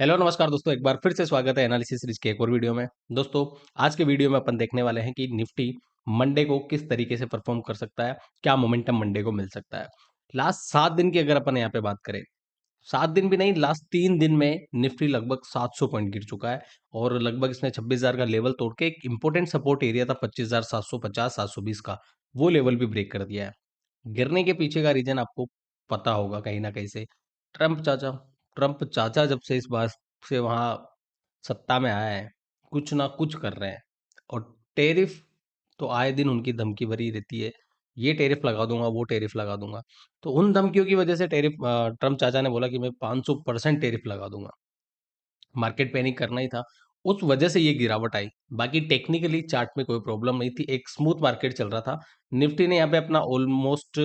Hello नमस्कार दोस्तों, एक बार फिर से स्वागत है एनालिसिस सीरीज के एक और वीडियो में। दोस्तों, आज के वीडियो में अपन देखने वाले हैं कि निफ्टी मंडे को किस तरीके से परफॉर्म कर सकता है, क्या मोमेंटम मंडे को मिल सकता है। लास्ट 7 दिन की अगर अपन यहाँ पे बात करें, 7 दिन भी नहीं, लास्ट 3 दिन में निफ्टी लगभग 700 पॉइंट गिर चुका है और लगभग इसने 26,000 का लेवल तोड़ के एक इंपॉर्टेंट सपोर्ट एरिया था 25,750 720 का, वो लेवल भी ब्रेक कर दिया है। गिरने के पीछे का रीजन आपको पता होगा कहीं ना कहीं से। ट्रम्प चाचा ट्रम्प चाचा जब से इस बात से वहां सत्ता में आया है, कुछ ना कुछ कर रहे हैं। और टेरिफ तो आए दिन उनकी धमकी भरी रहती है, ये टेरिफ लगा दूंगा, वो टेरिफ लगा दूंगा। तो उन धमकियों की वजह से ट्रम्प चाचा ने बोला कि मैं 500% टेरिफ लगा दूंगा। मार्केट पैनिक करना ही था, उस वजह से ये गिरावट आई। बाकी टेक्निकली चार्ट में कोई प्रॉब्लम नहीं थी, एक स्मूथ मार्केट चल रहा था। निफ्टी ने यहाँ पे अपना ऑलमोस्ट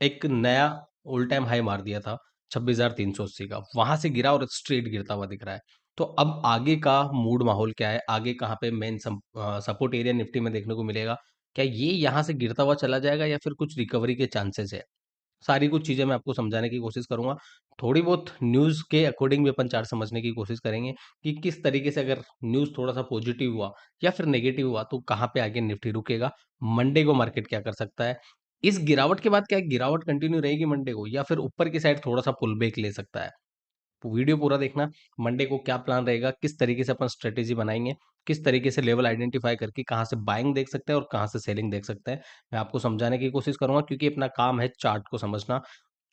एक नया ऑल टाइम हाई मार दिया था 26,380 का, वहां से गिरा और स्ट्रेट गिरता हुआ दिख रहा है। तो अब आगे का मूड माहौल क्या है, आगे कहाँ पे मेन सपोर्ट एरिया निफ्टी में देखने को मिलेगा, क्या ये यहाँ से गिरता हुआ चला जाएगा या फिर कुछ रिकवरी के चांसेस है। सारी कुछ चीजें मैं आपको समझाने की कोशिश करूंगा। थोड़ी बहुत न्यूज के अकॉर्डिंग भी अपन चार्ट समझने की कोशिश करेंगे कि किस तरीके से अगर न्यूज थोड़ा सा पॉजिटिव हुआ या फिर नेगेटिव हुआ तो कहाँ पे आगे निफ्टी रुकेगा, मंडे को मार्केट क्या कर सकता है। इस गिरावट के बाद क्या गिरावट कंटिन्यू रहेगी मंडे को, या फिर ऊपर की साइड थोड़ा सा पुल बैक ले सकता है। वीडियो पूरा देखना, मंडे को क्या प्लान रहेगा, किस तरीके से अपन स्ट्रेटेजी बनाएंगे, किस तरीके से लेवल आइडेंटिफाई करके कहाँ से बाइंग देख सकते हैं और कहाँ से सेलिंग देख सकते हैं, मैं आपको समझाने की कोशिश करूंगा, क्योंकि अपना काम है चार्ट को समझना।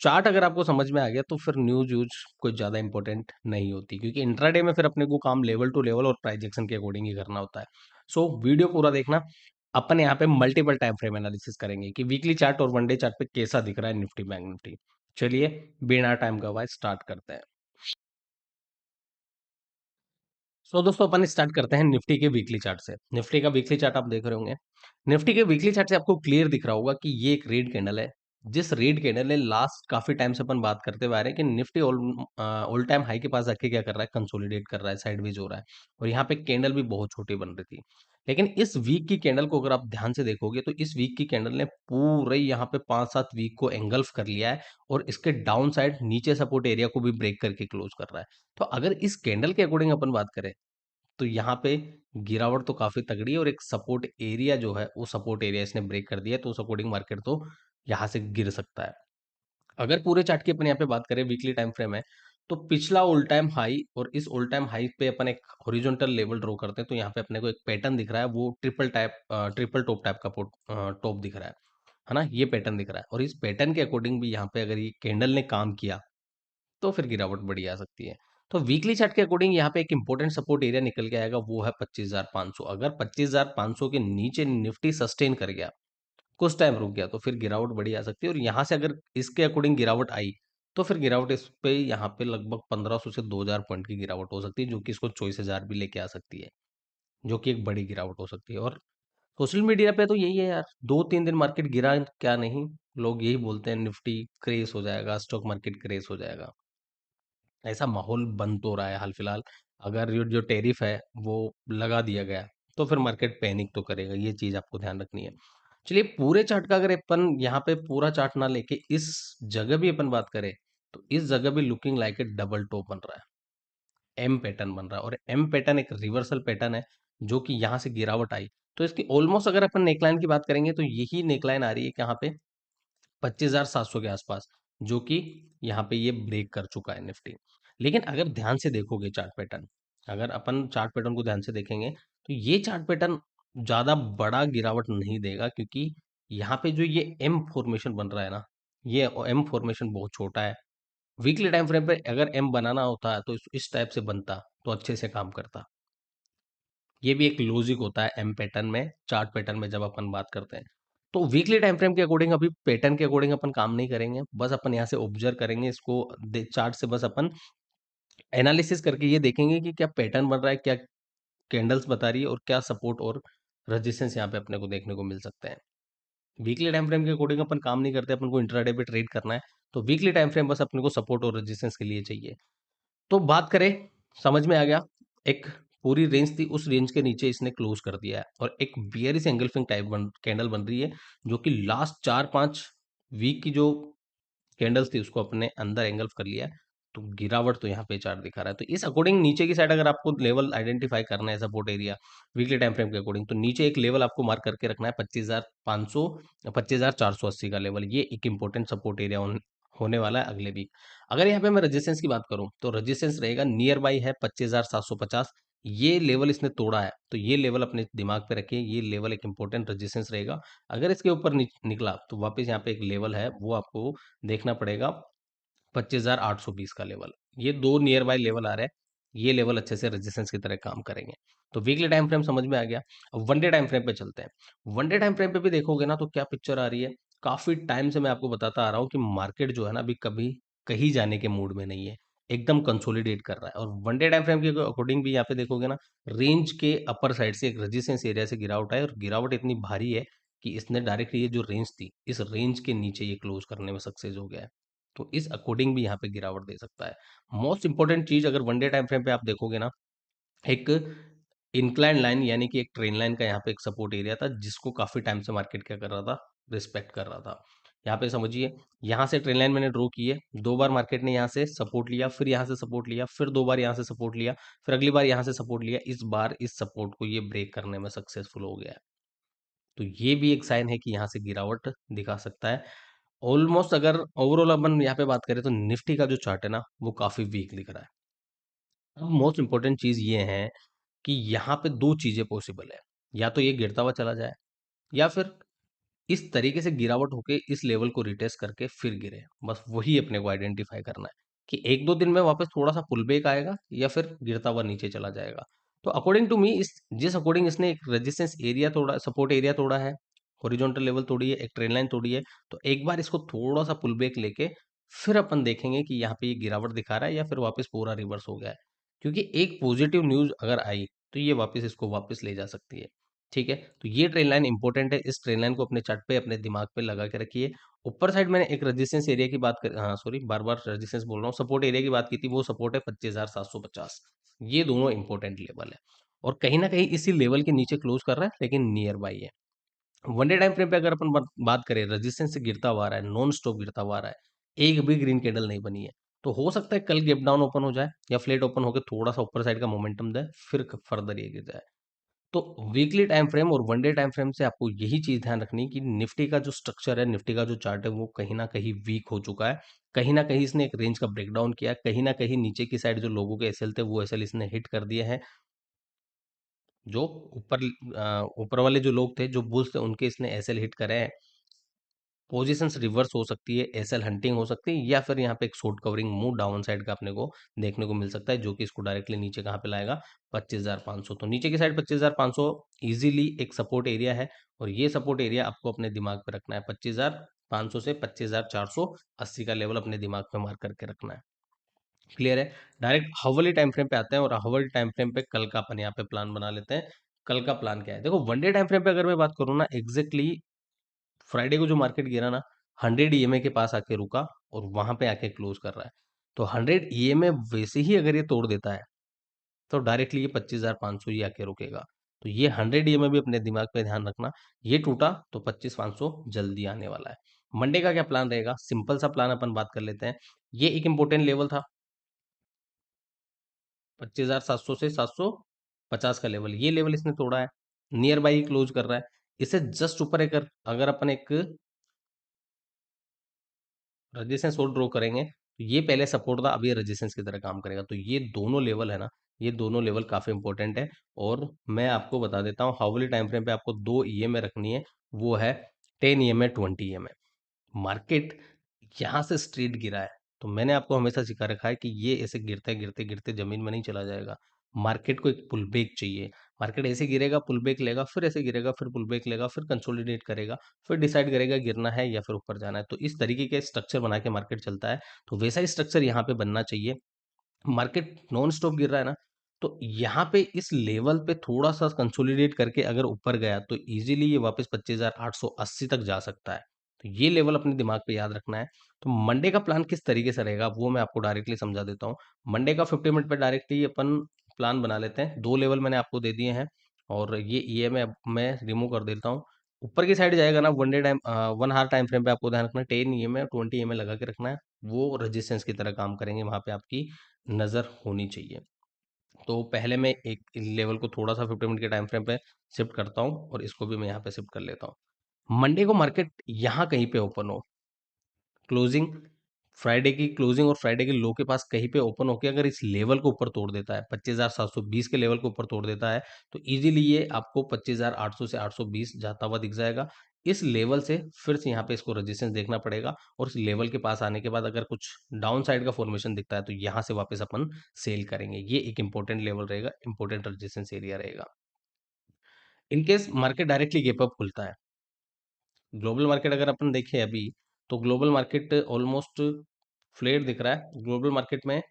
चार्ट अगर आपको समझ में आ गया तो फिर न्यूज यूज कुछ ज्यादा इंपॉर्टेंट नहीं होती, क्योंकि इंट्राडे में फिर अपने को काम लेवल टू लेवल और प्राइस एक्शन के अकॉर्डिंग ही करना होता है। सो वीडियो पूरा देखना। अपन यहाँ पे मल्टीपल टाइम फ्रेम एनालिसिस करेंगे कि वीकली चार्ट और वनडे चार्ट पे कैसा दिख रहा है निफ्टी बैंक निफ्टी। चलिए बिना टाइम गवाए स्टार्ट करते हैं। दोस्तों, अपन स्टार्ट करते हैं निफ्टी के वीकली चार्ट से। निफ्टी का वीकली चार्ट आप देख रहे होंगे। निफ्टी के वीकली चार्ट से आपको क्लियर दिख रहा होगा कि ये एक रेड कैंडल है। जिस रेड कैंडल ने लास्ट काफी टाइम से अपन बात करते हुए आ रहे हैं कि निफ्टी ऑल टाइम हाई के पास आके क्या कर रहा है, कंसोलिडेट कर रहा है, साइडवेज हो रहा है। और यहाँ पे कैंडल भी बहुत छोटी बन रही थी। लेकिन इस वीक की कैंडल को अगर आप ध्यान से देखोगे तो इस वीक की कैंडल ने पूरे यहाँ पे 5-7 वीक को एंगल्फ कर लिया है और इसके डाउन साइड नीचे सपोर्ट एरिया को भी ब्रेक करके क्लोज कर रहा है। तो अगर इस कैंडल के अकॉर्डिंग अपन बात करें तो यहाँ पे गिरावट तो काफी तगड़ी है और एक सपोर्ट एरिया जो है वो सपोर्ट एरिया इसने ब्रेक कर दिया है, तो उस अकॉर्डिंग मार्केट तो यहाँ से गिर सकता है। अगर पूरे चार्ट की अपन यहाँ पे बात करें, वीकली टाइम फ्रेम है, तो पिछला ऑल टाइम हाई और इस ऑल टाइम हाई पे अपन एक हॉरिजॉन्टल लेवल ड्रॉ करते हैं, तो यहाँ पे अपने को एक पैटर्न दिख रहा है, वो ट्रिपल टॉप टाइप का टॉप दिख रहा है ना, ये पैटर्न दिख रहा है। और इस पैटर्न के अकॉर्डिंग भी यहाँ पे अगर ये कैंडल ने काम किया तो फिर गिरावट बड़ी आ सकती है। तो वीकली चार्ट के अकॉर्डिंग यहाँ पे एक इंपॉर्टेंट सपोर्ट एरिया निकल के आएगा, वो है 25,500। अगर 25,500 के नीचे निफ्टी सस्टेन कर गया, कुछ टाइम रुक गया, तो फिर गिरावट बड़ी आ सकती है। और यहाँ से अगर इसके अकॉर्डिंग गिरावट आई तो फिर गिरावट इस पे यहाँ पे लगभग 1,500 से 2,000 पॉइंट की गिरावट हो सकती है, जो कि इसको 24,000 भी लेके आ सकती है, जो कि एक बड़ी गिरावट हो सकती है। और सोशल मीडिया पे तो यही है यार, 2-3 दिन मार्केट गिरा क्या नहीं, लोग यही बोलते हैं निफ्टी क्रेश हो जाएगा, स्टॉक मार्केट क्रेश हो जाएगा। ऐसा माहौल बन तो रहा है हाल फिलहाल। अगर जो जो टैरिफ है वो लगा दिया गया तो फिर मार्केट पैनिक तो करेगा, ये चीज आपको ध्यान रखनी है। चलिए पूरे चार्ट का अगर अपन यहाँ पे पूरा चार्ट ना लेके इस जगह भी अपन बात करें, तो इस जगह भी looking like A double top बन रहा है, एम पैटर्न बन रहा है। और एम पैटर्न एक रिवर्सल पैटर्न है, जो कि यहाँ से गिरावट आई तो इसकी ऑलमोस्ट अगर अपन नेकलाइन की बात करेंगे तो यही नेकलाइन आ रही है यहाँ पे 25,700 के आसपास, जो कि यहाँ पे ये ब्रेक कर चुका है निफ्टी। लेकिन अगर ध्यान से देखोगे चार्ट पैटर्न, अगर अपन चार्ट पैटर्न को ध्यान से देखेंगे तो ये चार्ट पैटर्न ज्यादा बड़ा गिरावट नहीं देगा, क्योंकि यहाँ पे जो ये एम फॉर्मेशन बन रहा है ना, ये एम फॉर्मेशन बहुत छोटा है। वीकली टाइम फ्रेम पे अगर एम बनाना होता है तो इस टाइप से बनता तो अच्छे से काम करता। ये भी एक लॉजिक होता है एम पैटर्न में, चार्ट पैटर्न में जब अपन बात करते हैं। तो वीकली टाइम फ्रेम के अकॉर्डिंग अभी पैटर्न के अकॉर्डिंग अपन काम नहीं करेंगे, बस अपन यहाँ से ऑब्जर्व करेंगे इसको। चार्ट से बस अपन एनालिसिस करके ये देखेंगे कि क्या पैटर्न बन रहा है, क्या कैंडल्स बता रही है और क्या सपोर्ट और रेजिस्टेंस यहाँ पे अपने को देखने को मिल सकते हैं। वीकली टाइम फ्रेम के अकॉर्डिंग अपन काम नहीं करते, अपन को इंट्राडे पे ट्रेड करना है, तो वीकली टाइम फ्रेम बस अपने को सपोर्ट और रेजिस्टेंस के लिए चाहिए। तो बात करें, समझ में आ गया। एक पूरी रेंज थी, उस रेंज के नीचे इसने क्लोज कर दिया है और एक बियरिश एंगल्फिंग टाइप कैंडल बन रही है, जो कि लास्ट 4-5 वीक की जो कैंडल्स थी उसको अपने अंदर एंगल्फ कर लिया है। तो गिरावट तो यहाँ पे चार्ट दिखा रहा है। तो इस अकॉर्डिंग नीचे की साइड अगर आपको लेवल आइडेंटिफाई करना है support area weekly time frame के अकॉर्डिंग, तो नीचे एक लेवल आपको मार्क करके रखना है 25,500 25,480 का लेवल। ये एक इंपॉर्टेंट सपोर्ट एरिया होने वाला है अगले वीक। अगर यहाँ पे मैं रेजिस्टेंस की बात करूँ तो रेजिस्टेंस रहेगा नियर बाई है 25,750। ये लेवल इसने तोड़ा है, तो ये लेवल अपने दिमाग पे रखिए, ये लेवल एक इंपॉर्टेंट रेजिस्टेंस रहेगा। अगर इसके ऊपर निकला तो वापस यहाँ पे एक लेवल है वो आपको देखना पड़ेगा 25,820 का लेवल। ये दो नियर बाय लेवल आ रहे हैं, ये लेवल अच्छे से रेजिस्टेंस की तरह काम करेंगे। तो वीकली टाइम फ्रेम समझ में आ गया। अब वन डे टाइम फ्रेम पे चलते हैं। वन डे टाइम फ्रेम पे भी देखोगे ना तो क्या पिक्चर आ रही है। काफी टाइम से मैं आपको बताता आ रहा हूँ कि मार्केट जो है ना अभी कभी कहीं जाने के मूड में नहीं है, एकदम कंसोलिडेट कर रहा है। और वन डे टाइम फ्रेम के अकॉर्डिंग भी यहाँ पे देखोगे ना, रेंज के अपर साइड से एक रेजिस्टेंस एरिया से गिरावट है, और गिरावट इतनी भारी है कि इसने डायरेक्ट ये जो रेंज थी इस रेंज के नीचे ये क्लोज करने में सक्सेस हो गया है। तो इस अकॉर्डिंग भी यहाँ पे गिरावट दे सकता है। मोस्ट इंपॉर्टेंट चीज अगर वन डे टाइम फ्रेम पे आप देखोगे ना, एक इंक्लाइन लाइन यानी कि एक ट्रेन लाइन का यहाँ पे एक सपोर्ट एरिया था जिसको काफी टाइम से मार्केट क्या कर रहा था, रिस्पेक्ट कर रहा था। यहाँ पे समझिए, यहाँ से ट्रेन लाइन मैंने ड्रॉ की है, दो बार मार्केट ने यहाँ से सपोर्ट लिया, फिर यहाँ से सपोर्ट लिया, फिर दो बार यहाँ से सपोर्ट लिया, फिर अगली बार यहाँ से सपोर्ट लिया। इस बार इस सपोर्ट को ये ब्रेक करने में सक्सेसफुल हो गया है। तो ये भी एक साइन है कि यहाँ से गिरावट दिखा सकता है। ऑलमोस्ट अगर ओवरऑल अपन यहाँ पे बात करें तो निफ्टी का जो चार्ट है ना वो काफी वीक दिख रहा है। अब मोस्ट इंपॉर्टेंट चीज ये है कि यहाँ पे दो चीजें पॉसिबल है, या तो ये गिरता हुआ चला जाए, या फिर इस तरीके से गिरावट होके इस लेवल को रिटेस्ट करके फिर गिरे। बस वही अपने को आइडेंटिफाई करना है कि एक दो दिन में वापस थोड़ा सा पुल बैक आएगा या फिर गिरता हुआ नीचे चला जाएगा। तो अकॉर्डिंग टू मी इस जिस अकॉर्डिंग इसने एक रेजिस्टेंस एरिया तोड़ा, सपोर्ट एरिया तोड़ा है, हॉरिजॉन्टल लेवल तोड़ी है, एक ट्रेंड लाइन तोड़ी है, तो एक बार इसको थोड़ा सा पुल बैक लेके फिर अपन देखेंगे कि यहाँ पे ये गिरावट दिखा रहा है या फिर वापस पूरा रिवर्स हो गया है। क्योंकि एक पॉजिटिव न्यूज अगर आई तो ये वापस इसको वापस ले जा सकती है। ठीक है, तो ये ट्रेन लाइन इंपॉर्टेंट है, इस ट्रेन लाइन को अपने चार्ट पे अपने दिमाग पे लगा के रखिए। ऊपर साइड मैंने एक रेजिस्टेंस एरिया की बात कर, हाँ सॉरी बार बार रेजिस्टेंस बोल रहा हूँ, सपोर्ट एरिया की बात की थी, वो सपोर्ट है 25,750। ये दोनों इंपॉर्टेंट लेवल है, और कहीं ना कहीं इसी लेवल के नीचे क्लोज कर रहा है लेकिन नियर बाई है। वन डे टाइम फ्रेम पे अगर अपन बात करें, रेजिस्टेंस से गिरता हुआ आ रहा है, नॉन स्टॉप गिरता हुआ आ रहा है, एक भी ग्रीन कैंडल नहीं बनी है, तो हो सकता है कल गैप डाउन ओपन हो जाए या फ्लैट ओपन होकर थोड़ा सा ऊपर साइड का मोमेंटम दे, फिर फर्दर ये गिर जाए। तो वीकली टाइम फ्रेम और वन डे टाइम फ्रेम से आपको यही चीज ध्यान रखनी है कि निफ्टी का जो स्ट्रक्चर है, निफ्टी का जो चार्ट है, वो कहीं ना कहीं वीक हो चुका है। कहीं ना कहीं इसने एक रेंज का ब्रेकडाउन किया, कहीं ना कहीं नीचे की साइड जो लोगों के एसएल थे वो एसएल इसने हिट कर दिए हैं। जो ऊपर ऊपर वाले जो लोग थे, जो बुल्स थे, उनके इसने एसएल हिट करे हैं। पोजीशंस रिवर्स हो सकती है, एसएल हंटिंग हो सकती है, या फिर यहाँ पे एक short covering move down side का अपने को देखने को मिल सकता है, जो कि इसको डायरेक्टली नीचे कहाँ पे लाएगा, 25,500। तो नीचे की साइड 25,500 इजीली एक सपोर्ट एरिया है, और ये सपोर्ट एरिया आपको अपने दिमाग पे रखना है। 25,500 से 25,480 का लेवल अपने दिमाग पे मार्क करके रखना है। क्लियर है। डायरेक्ट हाउर्ली टाइम फ्रेम पे आते हैं, और हाउर्ली टाइम फ्रेम पे कल का अपन यहाँ पे प्लान बना लेते हैं। कल का प्लान क्या है, देखो वन डे टाइम फ्रेम पे अगर मैं बात करूँ ना, एग्जैक्टली फ्राइडे को जो मार्केट गिरा ना, 100 ईएमए के पास आके रुका और वहां पे आके क्लोज कर रहा है। तो 100 ईएमए वैसे ही अगर ये तोड़ देता है तो डायरेक्टली ये 25,500 ही आके रुकेगा। तो ये 100 ईएमए भी अपने दिमाग पे ध्यान रखना। ये टूटा तो 25,500 जल्दी आने वाला है। मंडे का क्या प्लान रहेगा, सिंपल सा प्लान अपन बात कर लेते हैं। ये एक इंपॉर्टेंट लेवल था 25,700 से 750 का लेवल, ये लेवल इसने तोड़ा है, नियर बाई क्लोज कर रहा है। इसे जस्ट ऊपर एक अगर अपन एक रेजिस्टेंस और ड्रॉ करेंगे तो ये पहले सपोर्ट था, अब ये रेजिस्टेंस की तरह काम करेगा। तो ये दोनों लेवल है ना, ये दोनों लेवल काफी इंपॉर्टेंट है। और मैं आपको बता देता हूँ, हाउली टाइम फ्रेम पे आपको दो ईएमए रखनी है, वो है 10 ईएमए, 20 ईएमए। मार्केट यहाँ से स्ट्रेट गिरा है, तो मैंने आपको हमेशा सिखा रखा है कि ये ऐसे गिरते गिरते गिरते जमीन में नहीं चला जाएगा। मार्केट को एक पुल बैक चाहिए। मार्केट ऐसे गिरेगा, पुल बैक लेगा, फिर ऐसे गिरेगा, फिर पुल बैक लेगा, फिर कंसोलिडेट करेगा, फिर डिसाइड करेगा गिरना है या फिर ऊपर जाना है। तो इस तरीके के स्ट्रक्चर बना के मार्केट चलता है, तो वैसा ही स्ट्रक्चर यहाँ पे बनना चाहिए। मार्केट नॉन स्टॉप गिर रहा है ना, तो यहाँ पे इस लेवल पे थोड़ा सा कंसोलिडेट करके अगर ऊपर गया तो इजीली ये वापस 25,880 तक जा सकता है। तो ये लेवल अपने दिमाग पे याद रखना है। तो मंडे का प्लान किस तरीके से रहेगा वो मैं आपको डायरेक्टली समझा देता हूँ। मंडे का 50 मिनट पे डायरेक्टली अपन प्लान बना लेते हैं। दो लेवल मैंने आपको दे दिए हैं, और ये ईएमआई मैं रिमूव कर देता हूँ। ऊपर की साइड जाएगा ना, 1 डे टाइम 1 हावर टाइम फ्रेम पे आपको ध्यान रखना है 10 ईएमए 20 ईएमए लगा के रखना है, वो रेजिस्टेंस की तरह काम करेंगे, वहाँ पे आपकी नज़र होनी चाहिए। तो पहले मैं एक लेवल को थोड़ा-सा 50 मिनट के टाइम फ्रेम पे शिफ्ट करता हूँ और इसको भी मैं यहाँ पे शिफ्ट कर लेता हूँ। मंडे को मार्केट यहाँ कहीं पे ओपन हो, क्लोजिंग फ्राइडे की क्लोजिंग और फ्राइडे के लो के पास कहीं पे ओपन होके अगर इस लेवल को ऊपर तोड़ देता है 25,720 के लेवल को ऊपर तोड़ देता है, तो इजीली ये आपको 25,800 से 820 जाता हुआ दिख जाएगा। इस लेवल से फिर से यहाँ पे इसको रेजिस्टेंस देखना पड़ेगा और इस लेवल के पास आने के बाद अगर कुछ डाउन साइड का फॉर्मेशन दिखता है तो यहाँ से वापस अपन सेल करेंगे। ये एक इंपॉर्टेंट लेवल रहेगा, इंपॉर्टेंट रेजिस्टेंस एरिया रहेगा। In case market directly gap up खुलता है, ग्लोबल मार्केट अगर अपन देखें अभी, तो ग्लोबल मार्केट ऑलमोस्ट फ्लेट दिख रहा है। ग्लोबल मार्केट में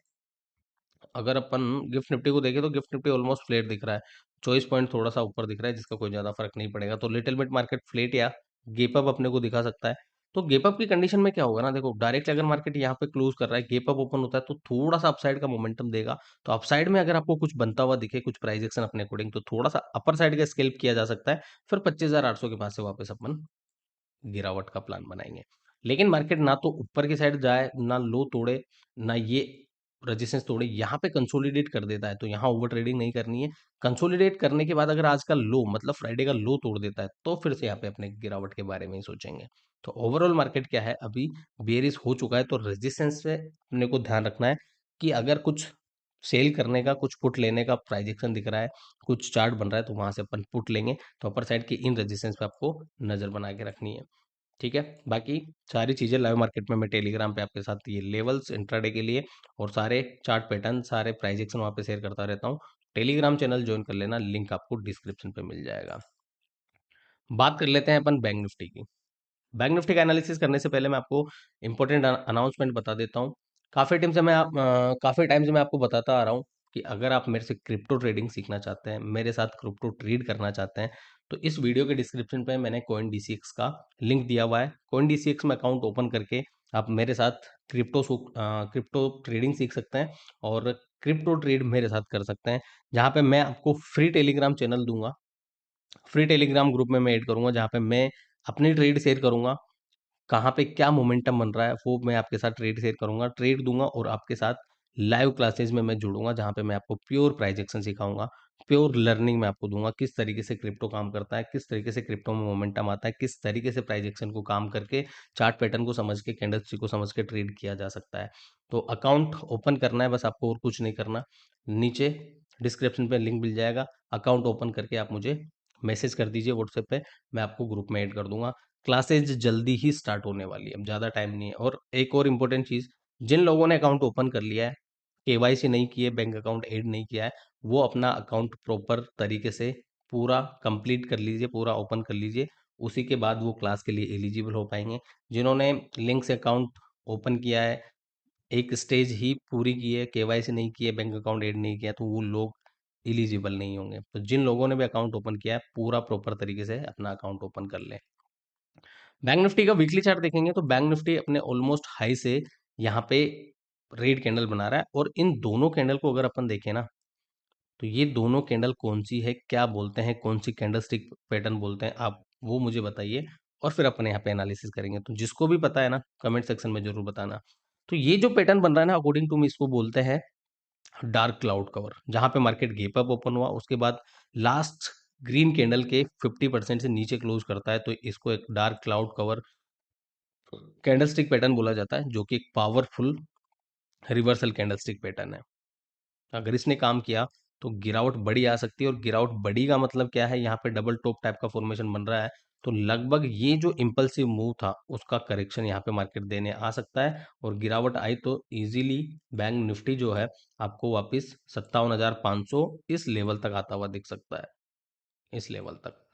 अगर अपन गिफ्ट निफ्टी को देखें तो गिफ्ट निफ्टी ऑलमोस्ट फ्लेट दिख रहा है, 24 पॉइंट थोड़ा सा ऊपर दिख रहा है जिसका कोई ज़्यादा फर्क नहीं पड़ेगा। तो लिटिल बिट मार्केट फ्लेट या गेप अप अपने को दिखा सकता है। तो गेप अप की कंडीशन में क्या होगा ना, देखो डायरेक्टली अगर मार्केट यहाँ पे क्लोज कर रहा है, गेप अप ओपन होता है तो थोड़ा सा अपसाइड का मोमेंटम देगा। तो अपसाइड में अगर आपको कुछ बनता हुआ दिखे, कुछ प्राइस एक्शन अपने अकॉर्डिंग, तो थोड़ा सा अपर साइड का स्केल्प किया जा सकता है। फिर 25,800 के पास से वापस अपन गिरावट का प्लान बनाएंगे। लेकिन मार्केट ना तो ऊपर की साइड जाए, ना लो तोड़े, ना ये रेजिस्टेंस तोड़े, यहाँ पे कंसोलिडेट कर देता है तो यहाँ ओवर ट्रेडिंग नहीं करनी है। कंसोलिडेट करने के बाद अगर आज का लो मतलब फ्राइडे का लो तोड़ देता है तो फिर से यहाँ पे अपने गिरावट के बारे में ही सोचेंगे। तो ओवरऑल मार्केट क्या है, अभी बेयरिश हो चुका है, तो रेजिस्टेंस पे अपने को ध्यान रखना है कि अगर कुछ सेल करने का, कुछ पुट लेने का प्राइजेक्शन दिख रहा है, कुछ चार्ट बन रहा है, तो वहां से अपन पुट लेंगे। तो अपर साइड की इन रेजिस्टेंस पे आपको नजर बना के रखनी है। ठीक है, बाकी सारी चीज़ें लाइव मार्केट में मैं टेलीग्राम पे आपके साथ ये लेवल्स इंट्राडे के लिए और सारे चार्ट पैटर्न, सारे प्राइस एक्शन वहाँ पे शेयर करता रहता हूँ। टेलीग्राम चैनल ज्वाइन कर लेना, लिंक आपको डिस्क्रिप्शन पे मिल जाएगा। बात कर लेते हैं अपन बैंक निफ्टी की। बैंक निफ्टी का एनालिसिस करने से पहले मैं आपको इंपॉर्टेंट अनाउंसमेंट बता देता हूँ। काफ़ी टाइम से मैं आपको बताता आ रहा हूँ कि अगर आप मेरे से क्रिप्टो ट्रेडिंग सीखना चाहते हैं, मेरे साथ क्रिप्टो ट्रेड करना चाहते हैं, तो इस वीडियो के डिस्क्रिप्शन पे मैंने कॉइन डीसीएक्स का लिंक दिया हुआ है। कॉइन डीसीएक्स में अकाउंट ओपन करके आप मेरे साथ क्रिप्टो ट्रेडिंग सीख सकते हैं और क्रिप्टो ट्रेड मेरे साथ कर सकते हैं, जहाँ पे मैं आपको फ्री टेलीग्राम चैनल दूंगा, फ्री टेलीग्राम ग्रुप में मैं ऐड करूंगा, जहाँ पे मैं अपनी ट्रेड शेयर करूंगा, कहाँ पे क्या मोमेंटम बन रहा है वो मैं आपके साथ ट्रेड शेयर करूंगा, ट्रेड दूंगा और आपके साथ लाइव क्लासेस में मैं जुड़ूंगा, जहाँ पे मैं आपको प्योर प्राइजेक्शन सिखाऊंगा, प्योर लर्निंग मैं आपको दूंगा, किस तरीके से क्रिप्टो काम करता है, किस तरीके से क्रिप्टो में मोमेंटम आता है, किस तरीके से प्राइजेक्शन को काम करके चार्ट पैटर्न को समझ के, कैंडलस्टिक को समझ के ट्रेड किया जा सकता है। तो अकाउंट ओपन करना है बस आपको, और कुछ नहीं करना। नीचे डिस्क्रिप्शन पे लिंक मिल जाएगा, अकाउंट ओपन करके आप मुझे मैसेज कर दीजिए व्हाट्सएप पे, मैं आपको ग्रुप में ऐड कर दूंगा। क्लासेज जल्दी ही स्टार्ट होने वाली है, अब ज़्यादा टाइम नहीं है। और एक और इम्पोर्टेंट चीज़, जिन लोगों ने अकाउंट ओपन कर लिया है, केवाईसी नहीं किए, बैंक अकाउंट ऐड नहीं किया है, वो अपना अकाउंट प्रॉपर तरीके से पूरा कंप्लीट कर लीजिए, पूरा ओपन कर लीजिए, उसी के बाद वो क्लास के लिए एलिजिबल हो पाएंगे। जिन्होंने लिंक से अकाउंट ओपन किया है, एक स्टेज ही पूरी की है, केवाईसी नहीं किए, बैंक अकाउंट ऐड नहीं किया, तो वो लोग एलिजिबल नहीं होंगे। तो जिन लोगों ने भी अकाउंट ओपन किया है, पूरा प्रॉपर तरीके से अपना अकाउंट ओपन कर लें। बैंक निफ्टी का वीकली चार्ट देखेंगे तो बैंक निफ्टी अपने ऑलमोस्ट हाई से यहाँ पे रेड कैंडल बना रहा है, और इन दोनों कैंडल को अगर अपन देखें ना, तो ये दोनों कैंडल कौन सी है, क्या बोलते हैं, कौन सी कैंडल स्टिक पैटर्न बोलते हैं, आप वो मुझे बताइए और फिर अपन यहाँ पे एनालिसिस करेंगे। तो जिसको भी पता है ना, कमेंट सेक्शन में जरूर बताना। तो ये जो पैटर्न बन रहा है ना, अकॉर्डिंग टू मी इसको बोलते हैं डार्क क्लाउड कवर, जहां पे मार्केट गैप अप ओपन हुआ, उसके बाद लास्ट ग्रीन कैंडल के 50% से नीचे क्लोज करता है, तो इसको एक dark cloud cover candlestick pattern बोला जाता है, जो कि एक पावरफुल रिवर्सल कैंडलस्टिक पैटर्न है। अगर इसने काम किया तो गिरावट बड़ी आ सकती है, और गिरावट बड़ी का मतलब क्या है, यहाँ पे डबल टॉप टाइप का फॉर्मेशन बन रहा है, तो लगभग ये जो इम्पल्सिव मूव था उसका करेक्शन यहाँ पे मार्केट देने आ सकता है, और गिरावट आई तो इजीली बैंक निफ्टी जो है आपको वापस 57,500 इस लेवल तक आता हुआ दिख सकता है, इस लेवल तक।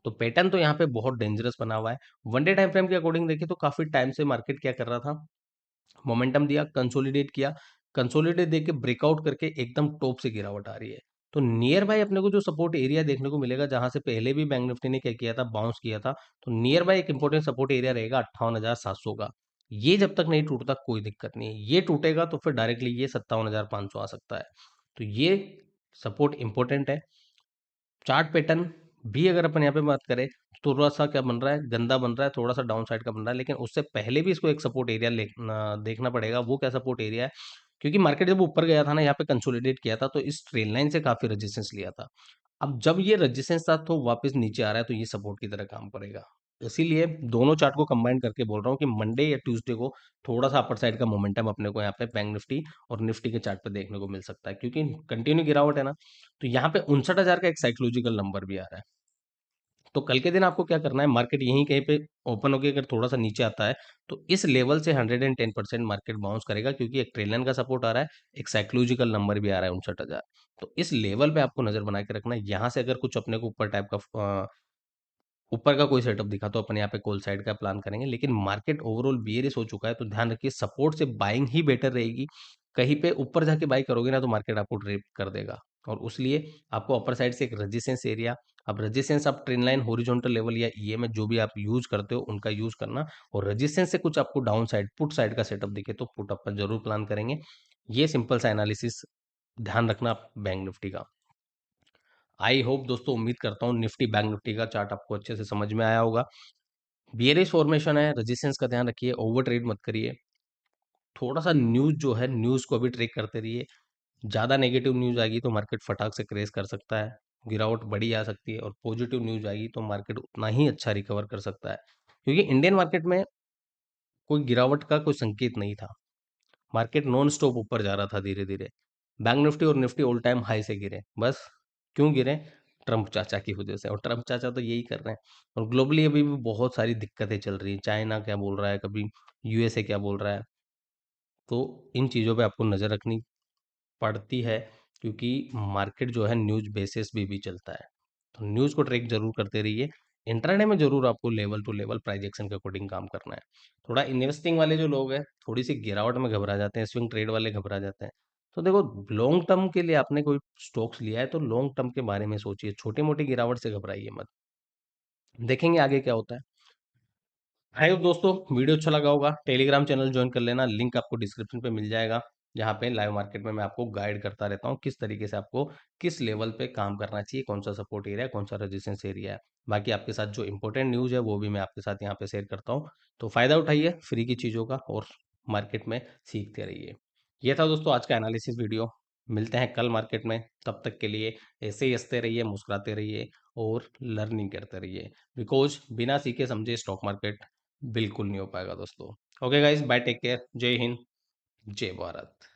तो पैटर्न तो यहाँ पे बहुत डेंजरस बना हुआ है। वन डे टाइम फ्रेम के अकॉर्डिंग देखिए तो काफी टाइम से मार्केट क्या कर रहा था, मोमेंटम दिया, कंसोलिडेट किया, कंसोलिडेट देके ब्रेकआउट करके एकदम टॉप से गिरावट आ रही है। तो नियर बाय अपने को जो सपोर्ट एरिया देखने को मिलेगा, जहां से पहले भी बैंक निफ्टी ने क्या किया था, बाउंस किया था, तो नियर बाय एक इंपॉर्टेंट सपोर्ट एरिया रहेगा 58,700 का। ये जब तक नहीं टूटता कोई दिक्कत नहीं है, ये टूटेगा तो फिर डायरेक्टली ये 57,500 आ सकता है। तो ये सपोर्ट इंपॉर्टेंट है। चार्ट पैटर्न भी अगर अपन यहाँ पे बात करें, तो थोड़ा-सा क्या बन रहा है, गंदा बन रहा है, थोड़ा-सा डाउन साइड का बन रहा है, लेकिन उससे पहले भी इसको एक सपोर्ट एरिया देखना पड़ेगा। वो क्या सपोर्ट एरिया है? क्योंकि मार्केट जब ऊपर गया था ना, यहाँ पे कंसोलिडेट किया था, तो इस ट्रेल लाइन से काफ़ी रेजिस्टेंस लिया था। अब जब ये रेजिस्टेंस था, तो वापस नीचे आ रहा है, तो ये सपोर्ट की तरह काम करेगा। इसीलिए दोनों चार्ट को कंबाइन करके बोल रहा हूँ कि मंडे या ट्यूसडे को थोड़ा-सा अपर साइड का मोमेंटम अपने को यहाँ पे बैंक निफ्टी और निफ्टी के चार्ट पे देखने को मिल सकता है, क्योंकि कंटिन्यू गिरावट है ना, तो यहाँ पे 59,000 का एक साइकोलॉजिकल नंबर भी आ रहा है। तो कल के दिन आपको क्या करना है, मार्केट यहीं कहीं पे ओपन होके अगर थोड़ा सा नीचे आता है, तो इस लेवल से 110% मार्केट बाउंस करेगा, क्योंकि एक ट्रेल लाइन का सपोर्ट आ रहा है, एक साइकोलॉजिकल नंबर भी आ रहा है 59,000। तो इस लेवल पे आपको नजर बना के रखना है। यहाँ से अगर कुछ अपने को ऊपर टाइप का ऊपर का कोई सेटअप दिखा, तो अपन यहाँ पे कॉल साइड का प्लान करेंगे, लेकिन मार्केट ओवरऑल बियरिश हो चुका है, तो ध्यान रखिए सपोर्ट से बाइंग ही बेटर रहेगी। कहीं पे ऊपर जाके बाई करोगे ना, तो मार्केट आपको ट्रेप कर देगा, और उसलिए आपको अपर साइड से एक रेजिस्टेंस एरिया, अब रेजिस्टेंस आप ट्रेन लाइन, हॉरिजॉन्टल लेवल या ईएमए जो भी आप यूज करते हो उनका यूज करना, और रेजिस्टेंस से कुछ आपको डाउन साइड पुट साइड का सेटअप दिखे, तो पुट अपन जरूर प्लान करेंगे। ये सिंपल सा एनालिसिस ध्यान रखना आप बैंक निफ्टी का। आई होप दोस्तों, उम्मीद करता हूँ निफ्टी बैंक निफ्टी का चार्ट आपको अच्छे से समझ में आया होगा। बियरिश फॉर्मेशन है, रेजिस्टेंस का ध्यान रखिए, ओवर ट्रेड मत करिए। थोड़ा सा न्यूज जो है, न्यूज को भी ट्रेक करते रहिए। ज्यादा नेगेटिव न्यूज आएगी तो मार्केट फटाक से क्रेश कर सकता है, गिरावट बड़ी आ सकती है, और पॉजिटिव न्यूज आएगी तो मार्केट उतना ही अच्छा रिकवर कर सकता है, क्योंकि इंडियन मार्केट में कोई गिरावट का कोई संकेत नहीं था। मार्केट नॉन स्टॉप ऊपर जा रहा था धीरे धीरे। बैंक निफ्टी और निफ्टी ऑल टाइम हाई से गिरे, बस क्यों गिरे? ट्रम्प चाचा की वजह से, और ट्रम्प चाचा तो यही कर रहे हैं। और ग्लोबली अभी भी बहुत सारी दिक्कतें चल रही हैं, चाइना क्या बोल रहा है, कभी यूएसए क्या बोल रहा है, तो इन चीज़ों पे आपको नज़र रखनी पड़ती है, क्योंकि मार्केट जो है न्यूज़ बेसिस भी चलता है। तो न्यूज़ को ट्रैक ज़रूर करते रहिए। इंट्राडे में ज़रूर आपको level to level price action के अकॉर्डिंग काम करना है। थोड़ा इन्वेस्टिंग वाले जो लोग हैं, थोड़ी-सी गिरावट में घबरा जाते हैं, स्विंग ट्रेड वाले घबरा जाते हैं। तो देखो, लॉन्ग टर्म के लिए आपने कोई स्टॉक्स लिया है, तो लॉन्ग टर्म के बारे में सोचिए, छोटी-मोटी गिरावट से घबराइए मत। देखेंगे आगे क्या होता है। आई होप दोस्तों वीडियो अच्छा लगा होगा। टेलीग्राम चैनल ज्वाइन कर लेना, लिंक आपको डिस्क्रिप्शन पे मिल जाएगा, जहाँ पे लाइव मार्केट में मैं आपको गाइड करता रहता हूँ किस तरीके से आपको किस लेवल पे काम करना चाहिए, कौन सा सपोर्ट एरिया है, कौन सा रेजिस्टेंस एरिया है। बाकी आपके साथ जो इंपॉर्टेंट न्यूज़ है वो भी मैं आपके साथ यहाँ पे शेयर करता हूँ। तो फायदा उठाइए फ्री की चीज़ों का, और मार्केट में सीखते रहिए। ये था दोस्तों आज का एनालिसिस वीडियो। मिलते हैं कल मार्केट में, तब तक के लिए ऐसे ही हंसते रहिए, मुस्कुराते रहिए, और लर्निंग करते रहिए, बिकॉज बिना सीखे समझे स्टॉक मार्केट बिल्कुल नहीं हो पाएगा दोस्तों। Okay guys, bye, take care, जय हिंद, जय भारत।